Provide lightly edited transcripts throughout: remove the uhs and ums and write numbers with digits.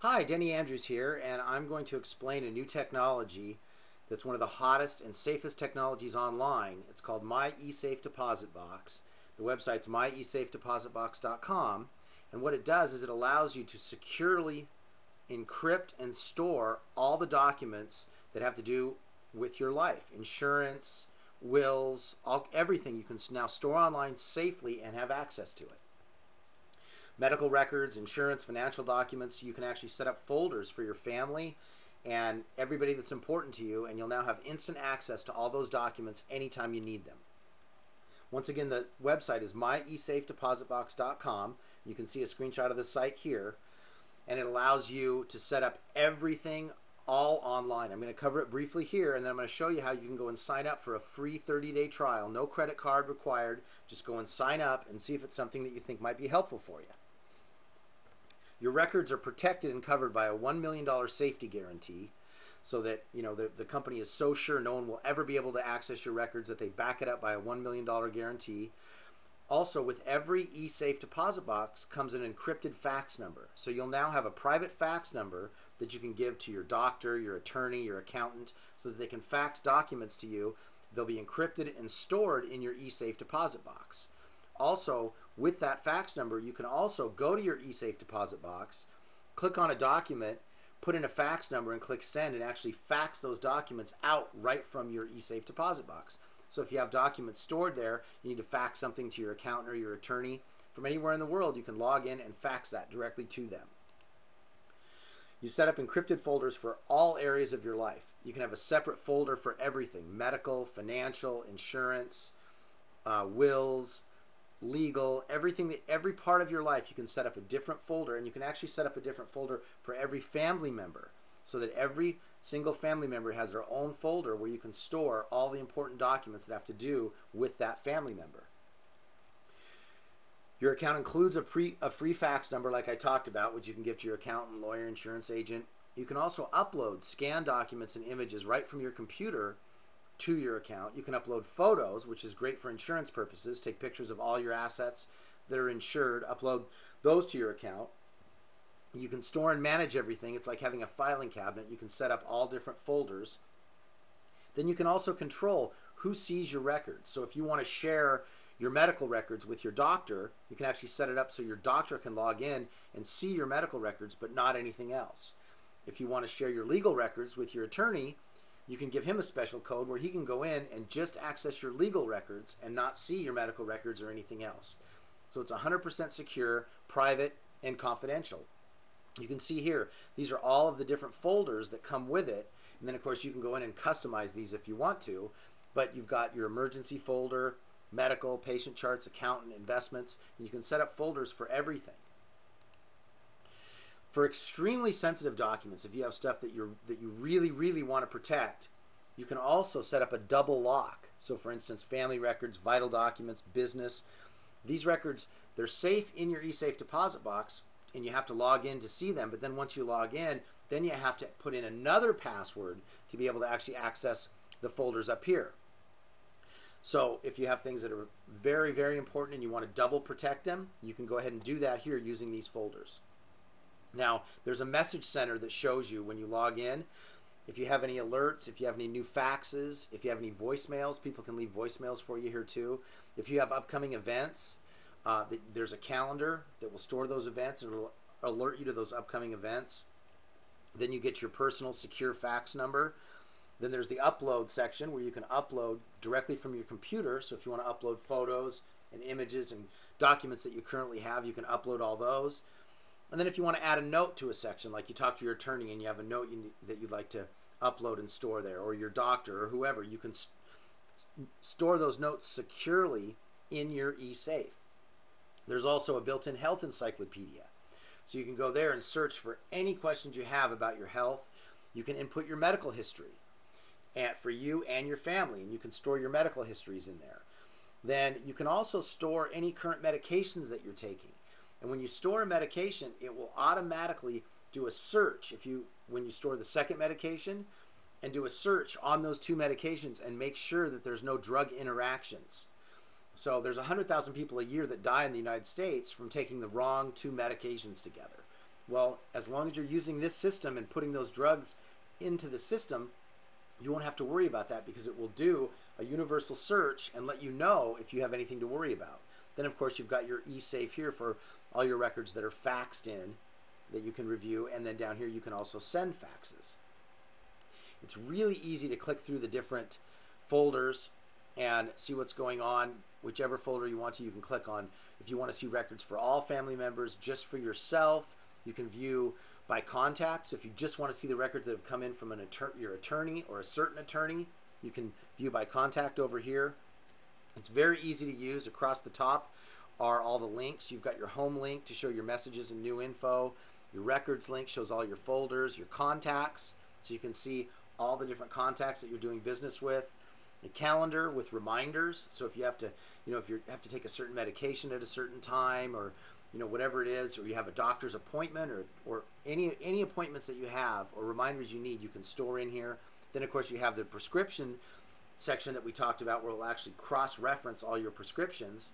Hi, Denny Andrews here, and I'm going to explain a new technology that's one of the hottest and safest technologies online. It's called My Esafe Deposit Box. The website's myesafedepositbox.com, and what it does is it allows you to securely encrypt and store all the documents that have to do with your life. Insurance, wills, everything you can now store online safely and have access to it. Medical records, insurance, financial documents. You can actually set up folders for your family and everybody that's important to you, and you'll now have instant access to all those documents anytime you need them. Once again, the website is myesafedepositbox.com. You can see a screenshot of the site here, and it allows you to set up everything all online. I'm going to cover it briefly here, and then I'm going to show you how you can go and sign up for a free 30-day trial. No credit card required. Just go and sign up and see if it's something that you think might be helpful for you. Your records are protected and covered by a $1 million safety guarantee, so that the company is so sure no one will ever be able to access your records that they back it up by a $1 million guarantee. Also, with every eSafe deposit box comes an encrypted fax number. So you'll now have a private fax number that you can give to your doctor, your attorney, your accountant, so that they can fax documents to you. They'll be encrypted and stored in your eSafe deposit box. Also, with that fax number, you can also go to your eSafe deposit box, click on a document, put in a fax number, and click send, and actually fax those documents out right from your eSafe deposit box. So if you have documents stored there, you need to fax something to your accountant or your attorney from anywhere in the world, you can log in and fax that directly to them. You set up encrypted folders for all areas of your life. You can have a separate folder for everything: medical, financial, insurance, wills, legal, every part of your life. You can set up a different folder, and you can actually set up a different folder for every family member, so that every single family member has their own folder where you can store all the important documents that have to do with that family member. Your account includes a free fax number, like I talked about, which you can give to your accountant, lawyer, insurance agent. You can also upload scanned documents and images right from your computer to your account. You can upload photos, which is great for insurance purposes. Take pictures of all your assets that are insured, upload those to your account. You can store and manage everything. It's like having a filing cabinet. You can set up all different folders. Then you can also control who sees your records. So if you want to share your medical records with your doctor, you can actually set it up so your doctor can log in and see your medical records, but not anything else. If you want to share your legal records with your attorney, you can give him a special code where he can go in and just access your legal records and not see your medical records or anything else. So it's 100% secure, private, and confidential. You can see here, these are all of the different folders that come with it. And then, of course, you can go in and customize these if you want to. But you've got your emergency folder, medical, patient charts, accountant, investments. And you can set up folders for everything. For extremely sensitive documents, if you have stuff that you really, really want to protect, you can also set up a double lock. So for instance, family records, vital documents, business. These records, they're safe in your eSafe deposit box, and you have to log in to see them. But then once you log in, then you have to put in another password to be able to actually access the folders up here. So if you have things that are very, very important and you want to double protect them, you can go ahead and do that here using these folders. Now, there's a message center that shows you when you log in. If you have any alerts, if you have any new faxes, if you have any voicemails, people can leave voicemails for you here too. If you have upcoming events, there's a calendar that will store those events and will alert you to those upcoming events. Then you get your personal secure fax number. Then there's the upload section where you can upload directly from your computer. So if you want to upload photos and images and documents that you currently have, you can upload all those. And then if you want to add a note to a section, like you talk to your attorney and you have a note that you'd like to upload and store there, or your doctor or whoever, you can store those notes securely in your eSafe. There's also a built-in health encyclopedia. So you can go there and search for any questions you have about your health. You can input your medical history for you and your family, and you can store your medical histories in there. Then you can also store any current medications that you're taking. And when you store a medication, it will automatically do a search when you store the second medication, and do a search on those two medications and make sure that there's no drug interactions. So there's 100,000 people a year that die in the United States from taking the wrong two medications together. Well, as long as you're using this system and putting those drugs into the system, you won't have to worry about that because it will do a universal search and let you know if you have anything to worry about. Then, of course, you've got your Esafe here for all your records that are faxed in that you can review, and then down here you can also send faxes. It's really easy to click through the different folders and see what's going on. Whichever folder you want to, you can click on. If you want to see records for all family members, just for yourself, you can view by contact. So if you just want to see the records that have come in from your attorney or a certain attorney, you can view by contact over here. It's very easy to use. Across the top are all the links. You've got your home link to show your messages and new info. Your records link shows all your folders, your contacts, so you can see all the different contacts that you're doing business with. A calendar with reminders. So if you have to, if you have to take a certain medication at a certain time, or whatever it is, or you have a doctor's appointment, or any appointments that you have or reminders you need, you can store in here. Then of course you have the prescription section that we talked about, where it'll actually cross-reference all your prescriptions.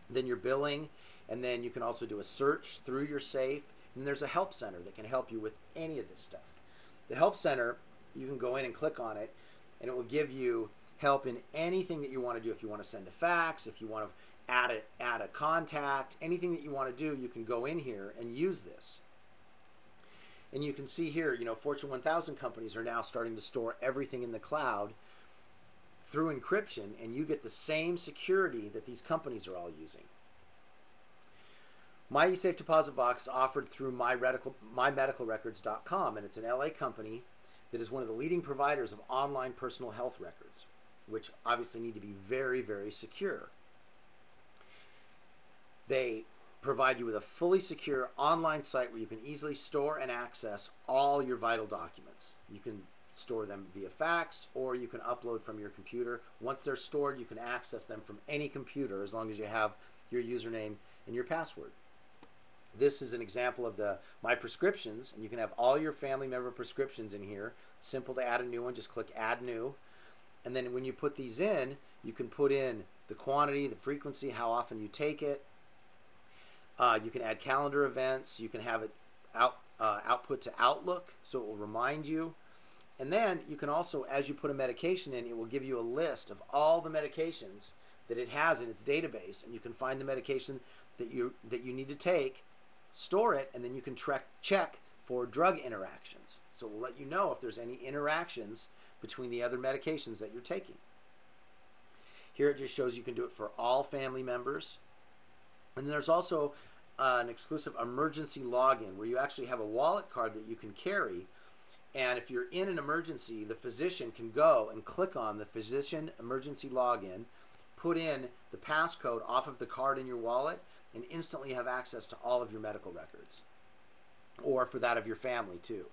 Then your billing, and then you can also do a search through your safe. And there's a help center that can help you with any of this stuff. The help center, you can go in and click on it, and it will give you help in anything that you want to do. If you want to send a fax, if you want to add a contact, anything that you want to do, you can go in here and use this. And you can see here, Fortune 1000 companies are now starting to store everything in the cloud through encryption, and you get the same security that these companies are all using. My Esafe deposit box offered through mymedicalrecords.com, and it's an LA company that is one of the leading providers of online personal health records, which obviously need to be very, very secure. They provide you with a fully secure online site where you can easily store and access all your vital documents. You can store them via fax, or you can upload from your computer. Once they're stored, you can access them from any computer as long as you have your username and your password. This is an example of my prescriptions, and you can have all your family member prescriptions in here. Simple to add a new one, just click Add New. And then when you put these in, you can put in the quantity, the frequency, how often you take it. You can add calendar events. You can have it output to Outlook, so it will remind you. And then you can also, as you put a medication in, it will give you a list of all the medications that it has in its database, and you can find the medication that you need to take, store it, and then you can check for drug interactions. So it will let you know if there's any interactions between the other medications that you're taking. Here it just shows you can do it for all family members. And then there's also an exclusive emergency login where you actually have a wallet card that you can carry. And if you're in an emergency, the physician can go and click on the physician emergency login, put in the passcode off of the card in your wallet, and instantly have access to all of your medical records, or for that of your family too.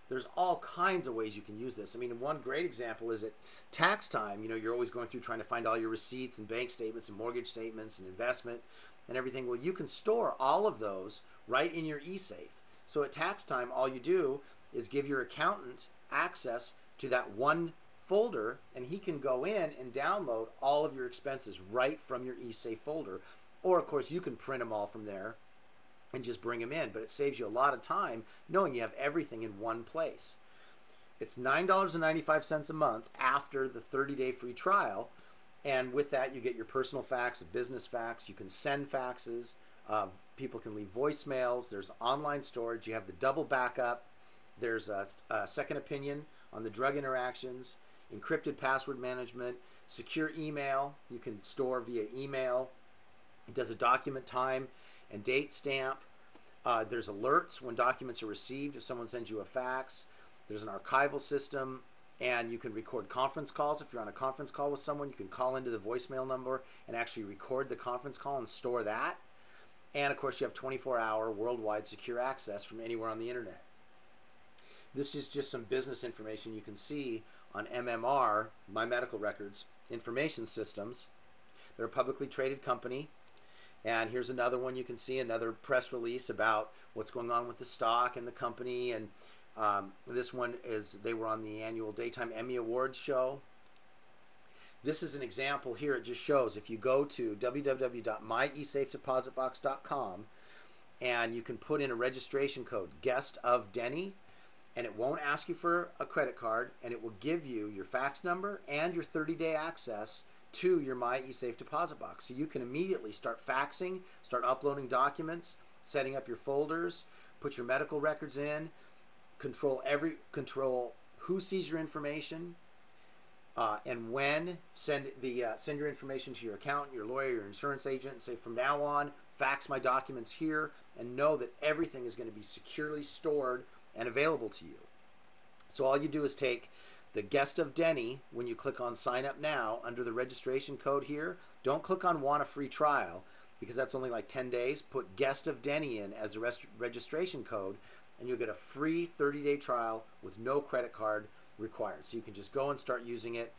There's all kinds of ways you can use this. I mean, one great example is at tax time. You're always going through trying to find all your receipts and bank statements and mortgage statements and investment and everything. Well, you can store all of those right in your Esafe. So at tax time, all you do is give your accountant access to that one folder, and he can go in and download all of your expenses right from your Esafe folder. Or, of course, you can print them all from there and just bring them in. But it saves you a lot of time knowing you have everything in one place. It's $9.95 a month after the 30-day free trial. And with that, you get your personal fax, a business fax. You can send faxes. People can leave voicemails. There's online storage. You have the double backup. There's a second opinion on the drug interactions, encrypted password management, secure email. You can store via email. It does a document time and date stamp. There's alerts when documents are received if someone sends you a fax. There's an archival system, and you can record conference calls. If you're on a conference call with someone, you can call into the voicemail number and actually record the conference call and store that. And of course, you have 24-hour worldwide secure access from anywhere on the internet. This is just some business information you can see on MMR, My Medical Records Information Systems. They're a publicly traded company. And here's another one you can see, another press release about what's going on with the stock and the company. And this one is, they were on the annual Daytime Emmy Awards show. This is an example here. It just shows if you go to www.myesafedepositbox.com and you can put in a registration code, guest of Denny, and it won't ask you for a credit card, and it will give you your fax number and your 30-day access to your My Esafe deposit box. So you can immediately start faxing, start uploading documents, setting up your folders, put your medical records in, control who sees your information, and when. Send your information to your accountant, your lawyer, your insurance agent, and say, from now on, fax my documents here, and know that everything is going to be securely stored and available to you. So all you do is take the guest of Denny when you click on sign up now under the registration code here. Don't click on want a free trial, because that's only like 10 days. Put guest of Denny in as a registration code, and you'll get a free 30-day trial with no credit card required. So you can just go and start using it.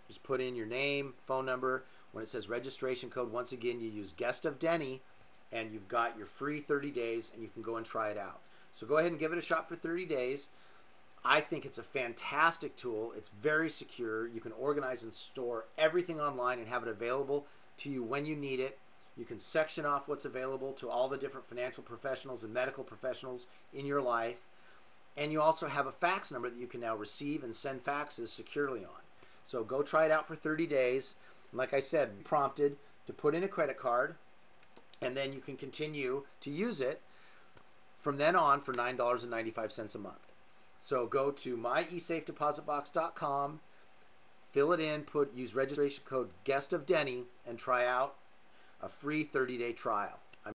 Just put in your name, phone number. When it says registration code, once again, you use guest of Denny, and you've got your free 30 days, and you can go and try it out. So go ahead and give it a shot for 30 days. I think it's a fantastic tool. It's very secure. You can organize and store everything online and have it available to you when you need it. You can section off what's available to all the different financial professionals and medical professionals in your life. And you also have a fax number that you can now receive and send faxes securely on. So go try it out for 30 days. And like I said, prompted to put in a credit card, and then you can continue to use it from then on for $9.95 a month. So go to myesafedepositbox.com, fill it in, use registration code guest of Denny, and try out a free 30-day trial.